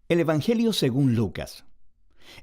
El Evangelio según Lucas.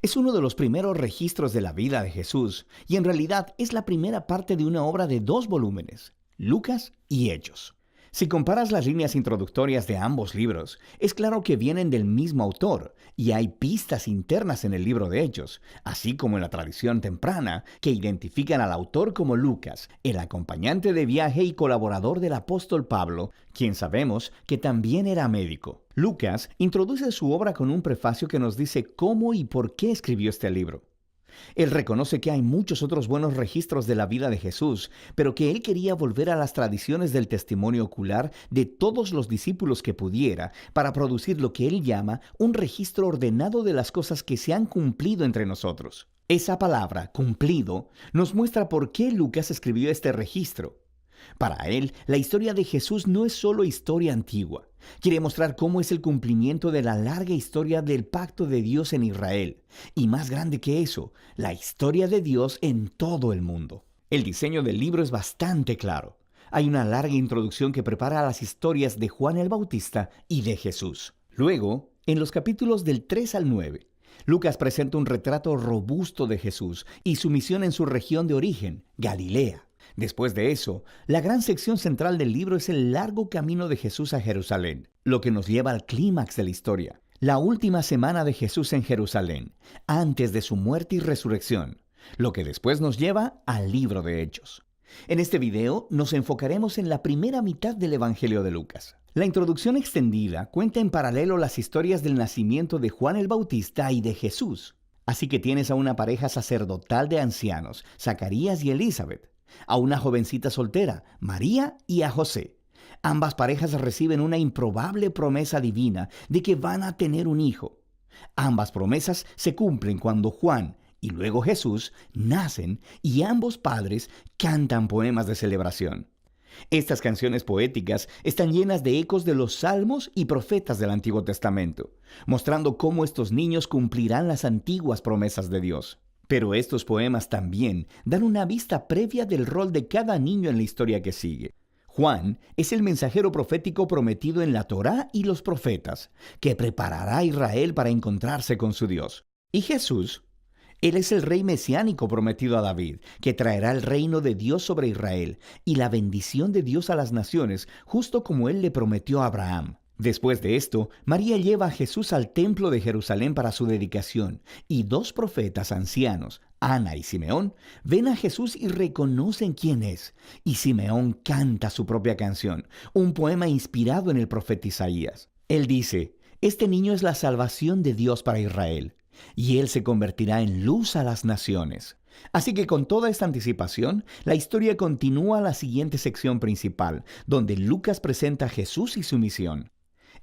Es uno de los primeros registros de la vida de Jesús y en realidad es la primera parte de una obra de 2 volúmenes, Lucas y Hechos. Si comparas las líneas introductorias de ambos libros, es claro que vienen del mismo autor y hay pistas internas en el libro de Hechos, así como en la tradición temprana, que identifican al autor como Lucas, el acompañante de viaje y colaborador del apóstol Pablo, quien sabemos que también era médico. Lucas introduce su obra con un prefacio que nos dice cómo y por qué escribió este libro. Él reconoce que hay muchos otros buenos registros de la vida de Jesús, pero que él quería volver a las tradiciones del testimonio ocular de todos los discípulos que pudiera para producir lo que él llama un registro ordenado de las cosas que se han cumplido entre nosotros. Esa palabra, cumplido, nos muestra por qué Lucas escribió este registro. Para él, la historia de Jesús no es solo historia antigua. Quiere mostrar cómo es el cumplimiento de la larga historia del pacto de Dios en Israel. Y más grande que eso, la historia de Dios en todo el mundo. El diseño del libro es bastante claro. Hay una larga introducción que prepara las historias de Juan el Bautista y de Jesús. Luego, en los capítulos del 3 al 9, Lucas presenta un retrato robusto de Jesús y su misión en su región de origen, Galilea. Después de eso, la gran sección central del libro es el largo camino de Jesús a Jerusalén, lo que nos lleva al clímax de la historia, la última semana de Jesús en Jerusalén, antes de su muerte y resurrección, lo que después nos lleva al libro de Hechos. En este video nos enfocaremos en la primera mitad del Evangelio de Lucas. La introducción extendida cuenta en paralelo las historias del nacimiento de Juan el Bautista y de Jesús. Así que tienes a una pareja sacerdotal de ancianos, Zacarías y Elizabeth, a una jovencita soltera, María, y a José. Ambas parejas reciben una improbable promesa divina de que van a tener un hijo. Ambas promesas se cumplen cuando Juan y luego Jesús nacen y ambos padres cantan poemas de celebración. Estas canciones poéticas están llenas de ecos de los salmos y profetas del Antiguo Testamento, mostrando cómo estos niños cumplirán las antiguas promesas de Dios. Pero estos poemas también dan una vista previa del rol de cada niño en la historia que sigue. Juan es el mensajero profético prometido en la Torá y los profetas, que preparará a Israel para encontrarse con su Dios. Y Jesús, él es el rey mesiánico prometido a David, que traerá el reino de Dios sobre Israel y la bendición de Dios a las naciones, justo como él le prometió a Abraham. Después de esto, María lleva a Jesús al templo de Jerusalén para su dedicación, y 2 profetas ancianos, Ana y Simeón, ven a Jesús y reconocen quién es, y Simeón canta su propia canción, un poema inspirado en el profeta Isaías. Él dice: «Este niño es la salvación de Dios para Israel, y él se convertirá en luz a las naciones». Así que con toda esta anticipación, la historia continúa a la siguiente sección principal, donde Lucas presenta a Jesús y su misión.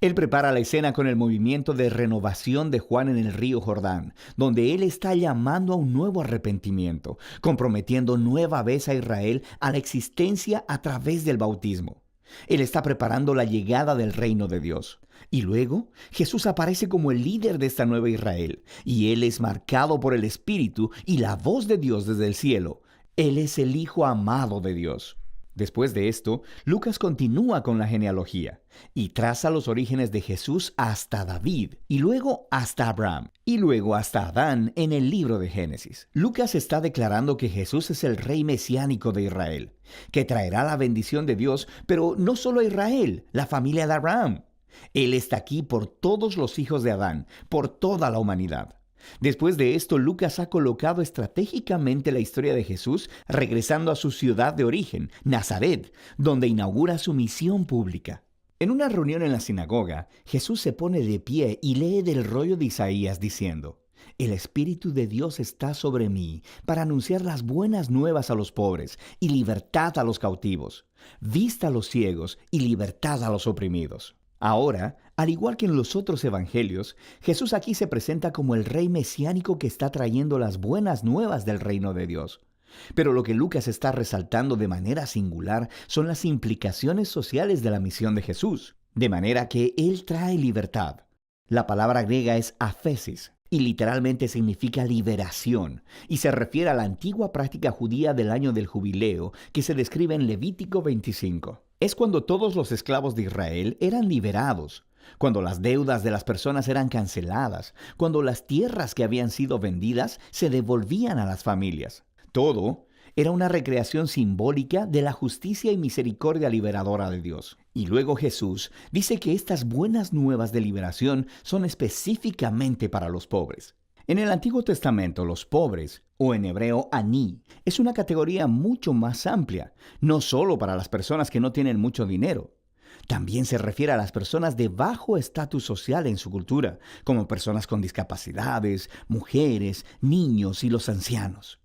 Él prepara la escena con el movimiento de renovación de Juan en el río Jordán, donde él está llamando a un nuevo arrepentimiento, comprometiendo nueva vez a Israel a la existencia a través del bautismo. Él está preparando la llegada del reino de Dios. Y luego, Jesús aparece como el líder de esta nueva Israel, y él es marcado por el Espíritu y la voz de Dios desde el cielo. Él es el Hijo amado de Dios. Después de esto, Lucas continúa con la genealogía y traza los orígenes de Jesús hasta David, y luego hasta Abraham, y luego hasta Adán en el libro de Génesis. Lucas está declarando que Jesús es el rey mesiánico de Israel, que traerá la bendición de Dios, pero no solo a Israel, la familia de Abraham. Él está aquí por todos los hijos de Adán, por toda la humanidad. Después de esto, Lucas ha colocado estratégicamente la historia de Jesús regresando a su ciudad de origen, Nazaret, donde inaugura su misión pública. En una reunión en la sinagoga, Jesús se pone de pie y lee del rollo de Isaías diciendo: «El Espíritu de Dios está sobre mí para anunciar las buenas nuevas a los pobres y libertad a los cautivos, vista a los ciegos y libertad a los oprimidos». Ahora, al igual que en los otros evangelios, Jesús aquí se presenta como el rey mesiánico que está trayendo las buenas nuevas del reino de Dios. Pero lo que Lucas está resaltando de manera singular son las implicaciones sociales de la misión de Jesús, de manera que él trae libertad. La palabra griega es aphesis, y literalmente significa liberación, y se refiere a la antigua práctica judía del año del jubileo que se describe en Levítico 25. Es cuando todos los esclavos de Israel eran liberados, cuando las deudas de las personas eran canceladas, cuando las tierras que habían sido vendidas se devolvían a las familias. Todo era una recreación simbólica de la justicia y misericordia liberadora de Dios. Y luego Jesús dice que estas buenas nuevas de liberación son específicamente para los pobres. En el Antiguo Testamento, los pobres, o en hebreo aní, es una categoría mucho más amplia, no solo para las personas que no tienen mucho dinero. También se refiere a las personas de bajo estatus social en su cultura, como personas con discapacidades, mujeres, niños y los ancianos.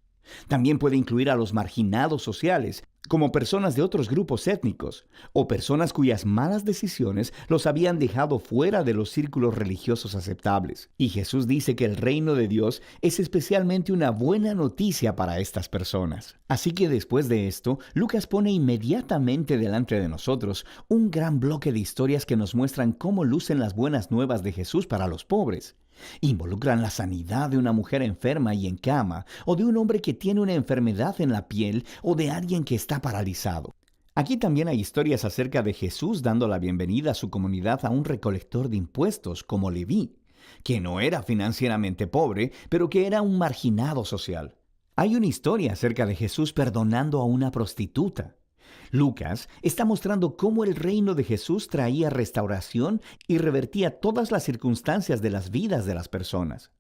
También puede incluir a los marginados sociales, como personas de otros grupos étnicos, o personas cuyas malas decisiones los habían dejado fuera de los círculos religiosos aceptables. Y Jesús dice que el reino de Dios es especialmente una buena noticia para estas personas. Así que después de esto, Lucas pone inmediatamente delante de nosotros un gran bloque de historias que nos muestran cómo lucen las buenas nuevas de Jesús para los pobres. Involucran la sanidad de una mujer enferma y en cama, o de un hombre que tiene una enfermedad en la piel, o de alguien que está paralizado. Aquí también hay historias acerca de Jesús dando la bienvenida a su comunidad a un recolector de impuestos como Leví, que no era financieramente pobre, pero que era un marginado social. Hay una historia acerca de Jesús perdonando a una prostituta. Lucas está mostrando cómo el reino de Jesús traía restauración y revertía todas las circunstancias de las vidas de las personas.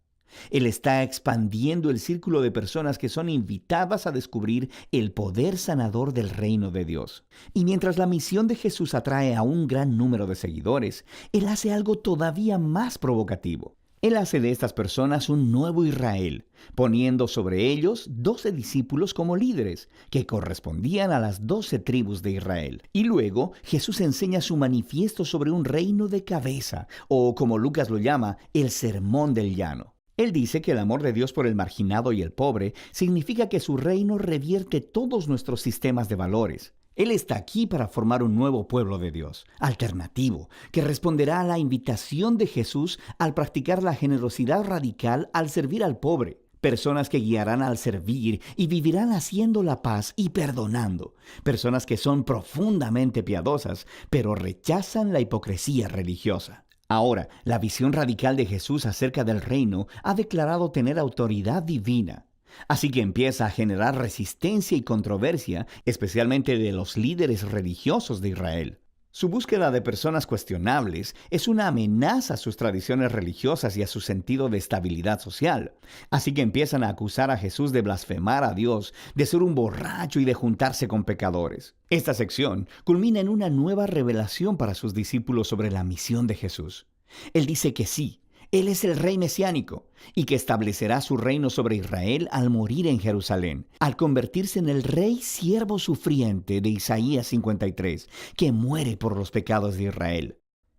Él está expandiendo el círculo de personas que son invitadas a descubrir el poder sanador del reino de Dios. Y mientras la misión de Jesús atrae a un gran número de seguidores, Él hace algo todavía más provocativo. Él hace de estas personas un nuevo Israel, poniendo sobre ellos 12 discípulos como líderes, que correspondían a las 12 tribus de Israel. Y luego Jesús enseña su manifiesto sobre un reino de cabeza, o como Lucas lo llama, el sermón del llano. Él dice que el amor de Dios por el marginado y el pobre significa que su reino revierte todos nuestros sistemas de valores. Él está aquí para formar un nuevo pueblo de Dios, alternativo, que responderá a la invitación de Jesús al practicar la generosidad radical al servir al pobre. Personas que guiarán al servir y vivirán haciendo la paz y perdonando. Personas que son profundamente piadosas, pero rechazan la hipocresía religiosa. Ahora, la visión radical de Jesús acerca del reino ha declarado tener autoridad divina. Así que empieza a generar resistencia y controversia, especialmente de los líderes religiosos de Israel. Su búsqueda de personas cuestionables es una amenaza a sus tradiciones religiosas y a su sentido de estabilidad social. Así que empiezan a acusar a Jesús de blasfemar a Dios, de ser un borracho y de juntarse con pecadores. Esta sección culmina en una nueva revelación para sus discípulos sobre la misión de Jesús. Él dice que sí, Él es el rey mesiánico y que establecerá su reino sobre Israel al morir en Jerusalén, al convertirse en el rey siervo sufriente de Isaías 53, que muere por los pecados de Israel.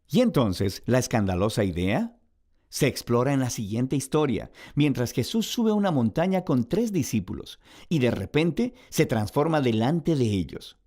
Y entonces, la escandalosa idea se explora en la siguiente historia, mientras Jesús sube a una montaña con 3 discípulos y de repente se transforma delante de ellos.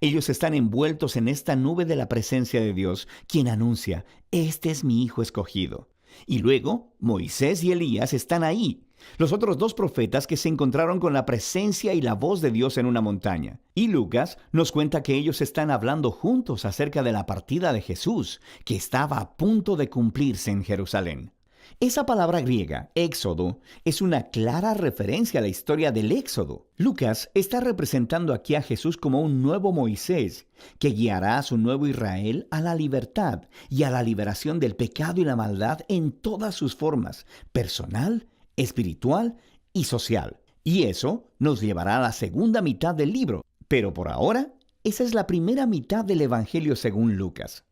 Ellos están envueltos en esta nube de la presencia de Dios, quien anuncia, «Este es mi Hijo escogido». Y luego, Moisés y Elías están ahí, los otros 2 profetas que se encontraron con la presencia y la voz de Dios en una montaña. Y Lucas nos cuenta que ellos están hablando juntos acerca de la partida de Jesús, que estaba a punto de cumplirse en Jerusalén. Esa palabra griega, éxodo, es una clara referencia a la historia del éxodo. Lucas está representando aquí a Jesús como un nuevo Moisés, que guiará a su nuevo Israel a la libertad y a la liberación del pecado y la maldad en todas sus formas, personal, espiritual y social. Y eso nos llevará a la segunda mitad del libro, pero por ahora, esa es la primera mitad del Evangelio según Lucas.